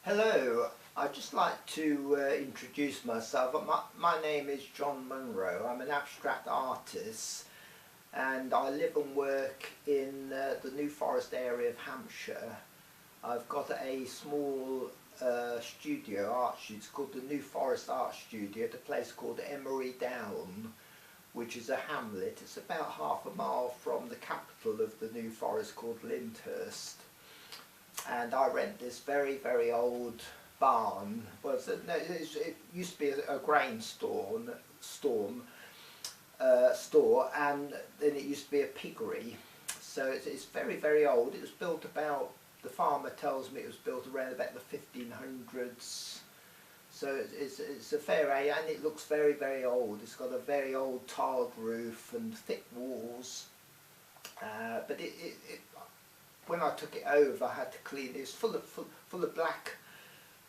Hello, I'd just like to introduce myself. My name is John Munro. I'm an abstract artist and I live and work in the New Forest area of Hampshire. I've got a small studio, art studio. It's called the New Forest Art Studio at a place called Emery Down, which is a hamlet. It's about half a mile from the capital of the New Forest called Lyndhurst. And I rent this very, very old barn. Well, it used to be a grain store, and then it used to be a piggery. So it's very, very old. It was built about, the farmer tells me it was built around about the 1500s. So it's a fair age, and it looks very, very old. It's got a very old tiled roof and thick walls. But when I took it over, I had to clean it. It's full of black,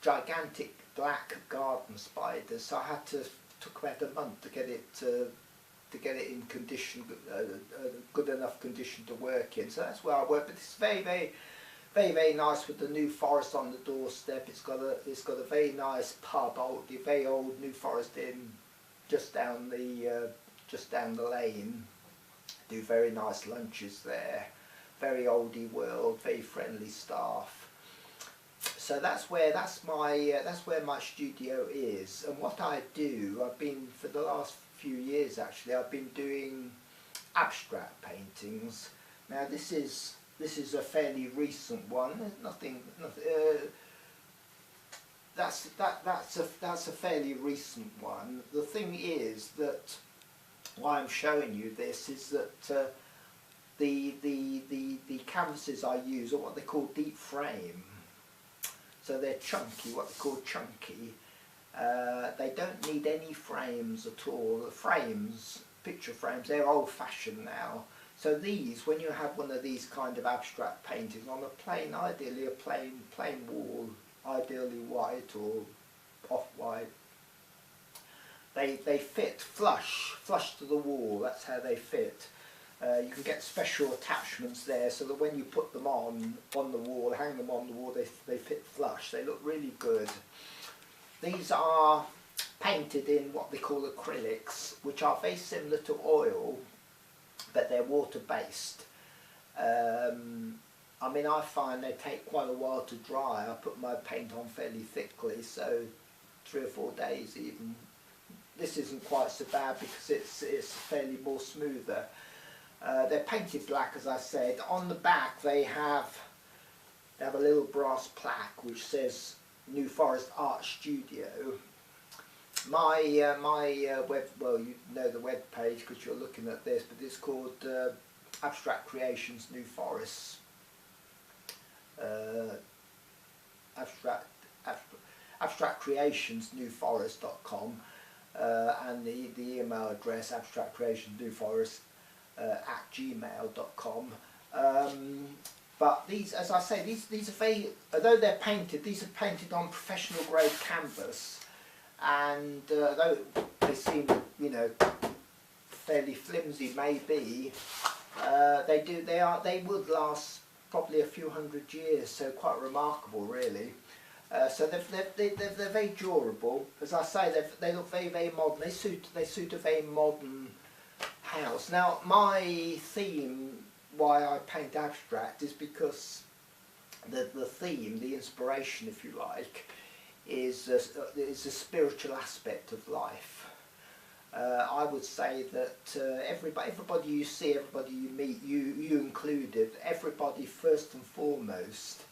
gigantic black garden spiders. So I had to took about a month to get it in condition, good enough condition to work in. So that's where I work. But it's very, very, very, very nice with the New Forest on the doorstep. It's got a very nice pub, the very old New Forest Inn, just down the lane. Do very nice lunches there. Very oldie world, very friendly staff. So that's where my studio is. And what I do, I've been for the last few years actually. I've been doing abstract paintings. Now this is a fairly recent one. There's nothing. That's a fairly recent one. The thing is that why I'm showing you this is that. The canvases I use are what they call deep frame. So they're chunky, what they call chunky. They don't need any frames at all. The frames, picture frames, they're old-fashioned now. So these, when you have one of these kind of abstract paintings on a plain, ideally a plain wall, ideally white or off-white, they fit flush to the wall. That's how they fit. You can get special attachments there so that when you put them on the wall, hang them on the wall, they fit flush. They look really good. These are painted in what they call acrylics, which are very similar to oil, but they're water-based. I mean, I find they take quite a while to dry. I put my paint on fairly thickly, so 3 or 4 days even. This isn't quite so bad because it's fairly more smoother. They're painted black, as I said. On the back they have a little brass plaque which says New Forest Art Studio. My well, you know the web page because you're looking at this, but it's called Abstract Creations New Forest. abstractcreationsnewforest.com, and the email address abstractcreationsnewforest at gmail.com. But these, as I say, these are very, although they're painted, these are painted on professional grade canvas, and though they seem, you know, fairly flimsy maybe, they would last probably a few hundred years, so quite remarkable really. So they're very durable. As I say, they look very, very modern. They suit a very modern house. Now my theme, why I paint abstract, is because the theme, the inspiration if you like, is a spiritual aspect of life. I would say that everybody you see, everybody you meet, you included, everybody first and foremost,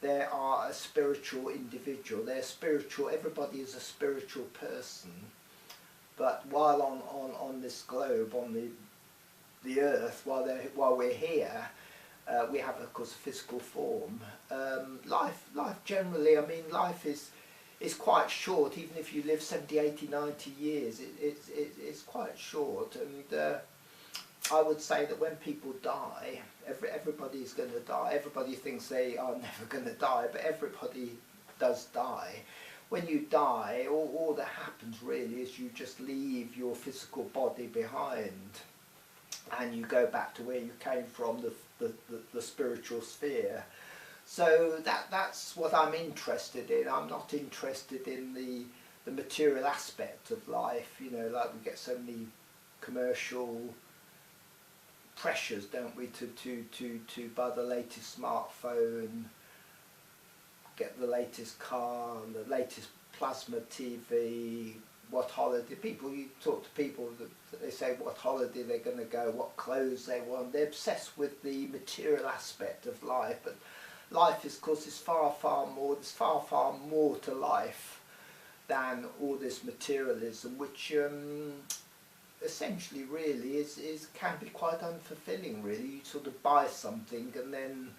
they are a spiritual individual. They're spiritual. Everybody is a spiritual person. But while on this globe, on the earth, while we're here, we have, of course, a physical form. Life generally, I mean, life is quite short. Even if you live 70, 80, 90 years, it's quite short. And I would say that when people die, everybody's going to die. Everybody thinks they are never going to die, but everybody does die. When you die, all that happens really is you just leave your physical body behind and you go back to where you came from, the spiritual sphere. So that's what I'm interested in. I'm not interested in the material aspect of life, you know, like we get so many commercial pressures, don't we, to buy the latest smartphone, get the latest car, the latest plasma TV, what holiday. People, you talk to people, that they say what holiday they're going to go, what clothes they want. They're obsessed with the material aspect of life, but life is, of course, is far more. There's far more to life than all this materialism, which essentially really can be quite unfulfilling. Really, you sort of buy something and then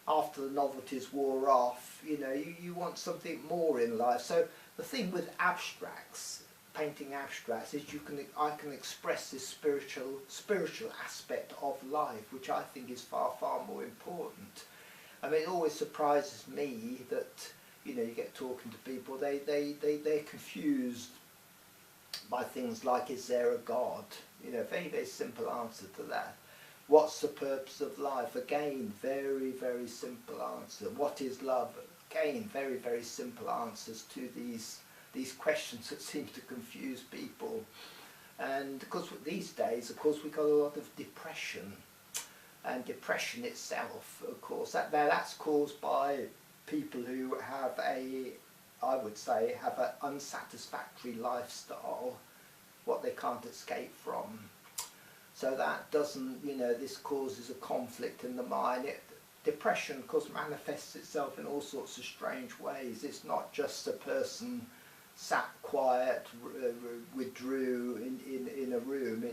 after the novelties wore off, you know, you want something more in life. So the thing with abstracts, painting abstracts, is I can express this spiritual aspect of life, which I think is far more important. I mean, it always surprises me that, you know, you get talking to people, they're confused by things like, is there a God? You know, very simple answer to that. What's the purpose of life? Again, very simple answer. What is love? Again, very simple answers to these questions that seem to confuse people. And of course, these days, of course, we've got a lot of depression. And depression itself, of course, that's caused by people who have I would say, have an unsatisfactory lifestyle, what they can't escape from. So that doesn't, you know, this causes a conflict in the mind. Depression, of course, manifests itself in all sorts of strange ways. It's not just a person sat quiet, withdrew in a room.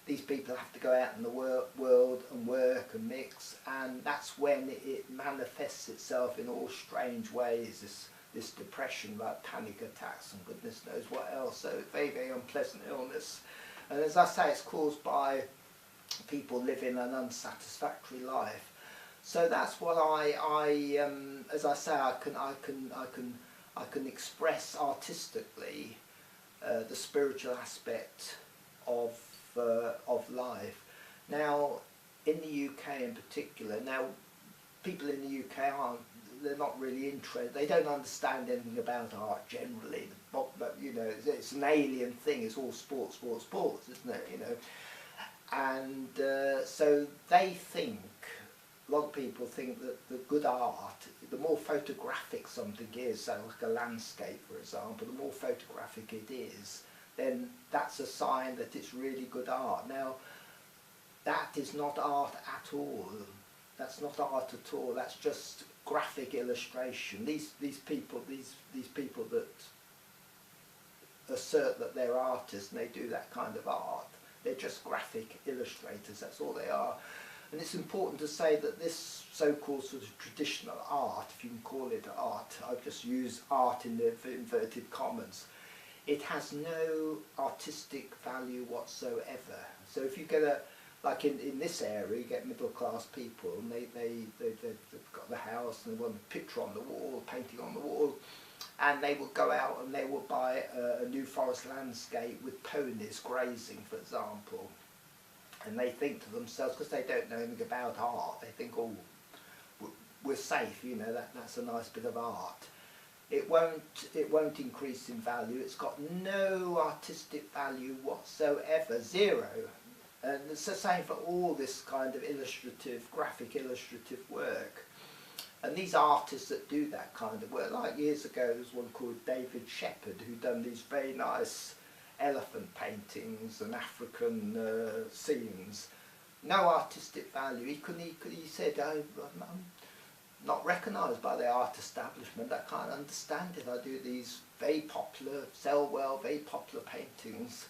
These people have to go out in the world and work and mix, and that's when it manifests itself in all strange ways, this depression, like panic attacks and goodness knows what else. So very unpleasant illness. And as I say, it's caused by people living an unsatisfactory life. So that's what as I say, I can express artistically the spiritual aspect of life. Now, in the UK in particular, now people in the UK they're not really interested. They don't understand anything about art generally. But you know, it's an alien thing. It's all sports, isn't it? You know, and so they think. A lot of people think that the good art, the more photographic something is, so like a landscape, for example, the more photographic it is, then that's a sign that it's really good art. Now, that is not art at all. That's not art at all. That's just graphic illustration. These people that assert that they're artists and they do that kind of art, they're just graphic illustrators. That's all they are. And it's important to say that this so-called sort of traditional art, if you can call it art, I've just used art in the inverted commas, it has no artistic value whatsoever. So if you get like in this area, you get middle-class people, and they've got the house and they want a picture on the wall, painting on the wall, and they will go out and they will buy a New Forest landscape with ponies grazing, for example. And they think to themselves, because they don't know anything about art, they think, oh, we're safe, you know, that's a nice bit of art. It won't increase in value. It's got no artistic value whatsoever, zero. And it's the same for all this kind of graphic illustrative work. And these artists that do that kind of work, like years ago there was one called David Shepherd who done these very nice elephant paintings and African scenes. No artistic value. He said, I'm not recognised by the art establishment. I can't understand it. I do these very popular, sell well, very popular paintings,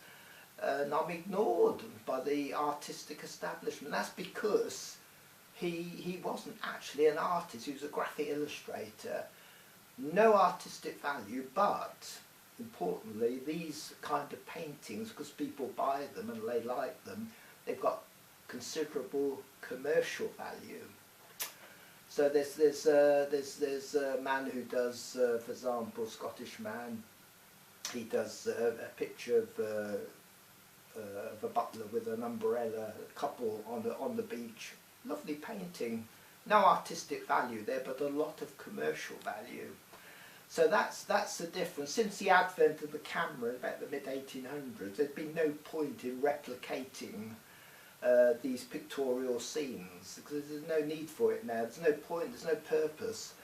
and I'm ignored by the artistic establishment. That's because he wasn't actually an artist. He was a graphic illustrator. No artistic value, but importantly, these kind of paintings, because people buy them and they like them, they've got considerable commercial value. So there's a man who does, for example, Scottish man. He does a picture of a butler with an umbrella, a couple on the beach. Lovely painting, no artistic value there, but a lot of commercial value. So that's the difference. Since the advent of the camera about the mid-1800s, there's been no point in replicating these pictorial scenes, because there's no need for it now. There's no point, there's no purpose.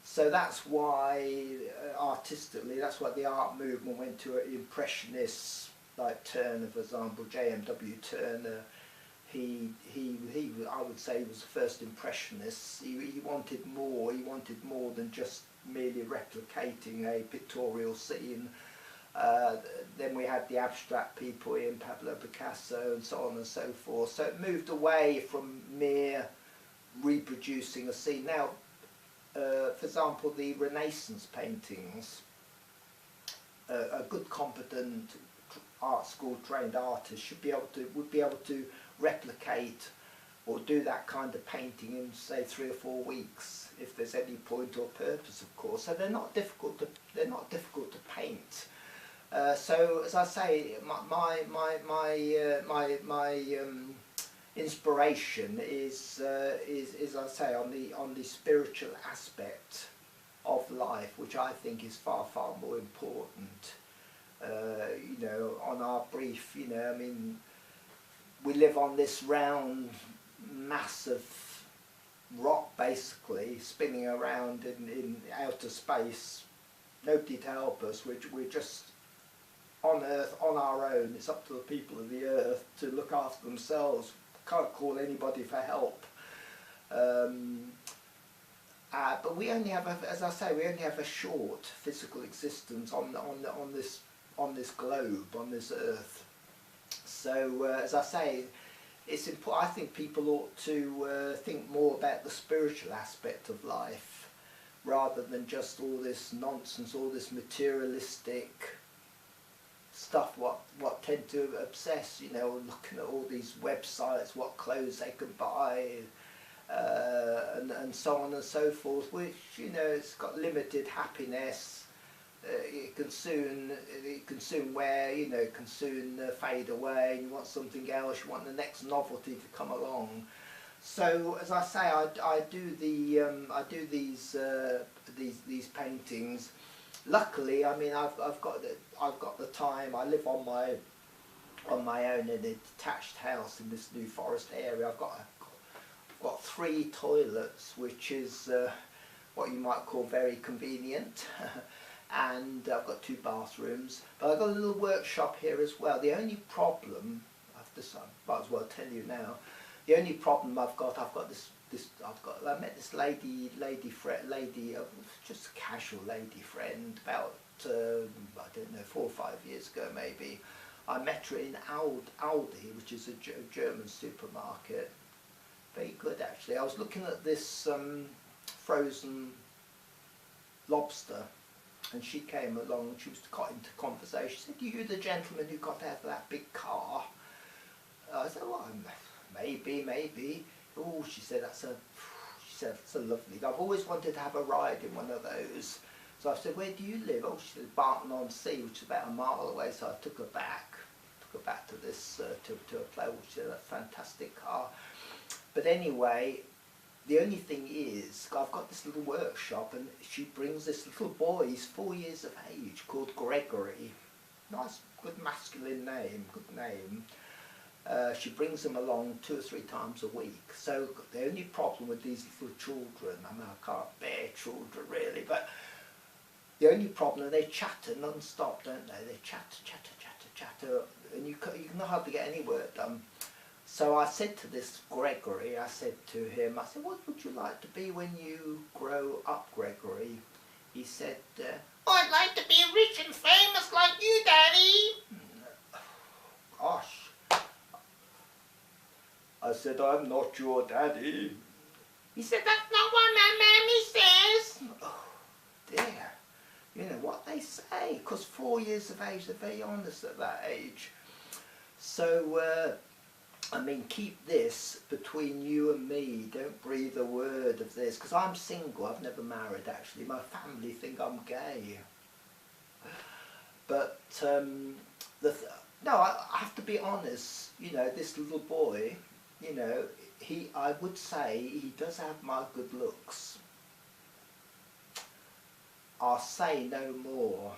So that's why, artistically, that's why the art movement went to impressionists like Turner, for example, J.M.W. Turner. I would say, he was the first impressionist. He wanted more. He wanted more than just merely replicating a pictorial scene. Then we had the abstract people in Pablo Picasso and so on and so forth. So it moved away from mere reproducing a scene. Now, for example, the Renaissance paintings, a good, competent art school trained artist would be able to replicate or do that kind of painting in, say, 3 or 4 weeks, if there's any point or purpose, of course. So they're not difficult to paint. So, as I say, my inspiration is I say, on the spiritual aspect of life, which I think is far more important. You know, on our brief, you know, I mean, we live on this round mass of rock, basically, spinning around in outer space. Nobody to help us. We're just on Earth, on our own. It's up to the people of the Earth to look after themselves. Can't call anybody for help. But we only have, as I say, we only have a short physical existence on this globe, on this Earth. So, as I say, it's important. I think people ought to think more about the spiritual aspect of life, rather than just all this nonsense, all this materialistic stuff. What tend to obsess, you know, looking at all these websites, what clothes they can buy, and so on and so forth. Which, you know, it's got limited happiness. It can soon wear, you know, it can soon fade away. You want something else. You want the next novelty to come along. So, as I say, I do these paintings. Luckily, I mean, I've got the time. I live on my own in a detached house in this New Forest area. I've got 3 toilets, which is what you might call very convenient. And I've got 2 bathrooms, but I've got a little workshop here as well. The only problem, I might as well tell you now, the only problem I've got I met this lady, just a casual lady friend, about, I don't know, 4 or 5 years ago maybe. I met her in Aldi, which is a German supermarket. Very good, actually. I was looking at this frozen lobster, and she came along and she got into conversation. She said, "You the gentleman who got out of that big car?" I said, "Well, maybe. Oh," she said, that's a lovely car. I've always wanted to have a ride in one of those." So I said, "Where do you live?" "Oh," she said, "Barton-on-Sea," which is about a mile away. So I took her back to this, to a place. She said, "That's a fantastic car." But anyway, the only thing is, I've got this little workshop, and she brings this little boy. He's 4 years of age, called Gregory. Nice, good masculine name, good name. She brings him along 2 or 3 times a week. So the only problem with these little children, I mean, I can't bear children really, but the only problem, they chatter non-stop, don't they? They chatter, and you can hardly get any work done. So I said to this Gregory, I said, "What would you like to be when you grow up, Gregory?" He said, "I'd like to be rich and famous like you, Daddy." Gosh. I said, "I'm not your daddy." He said, "That's not what my mammy says." Oh, dear. You know what they say, because 4 years of age, they're very honest at that age. So, I mean, keep this between you and me. Don't breathe a word of this, because I'm single. I've never married, actually. My family think I'm gay. But no, I have to be honest. You know, this little boy, you know, I would say he does have my good looks. I'll say no more.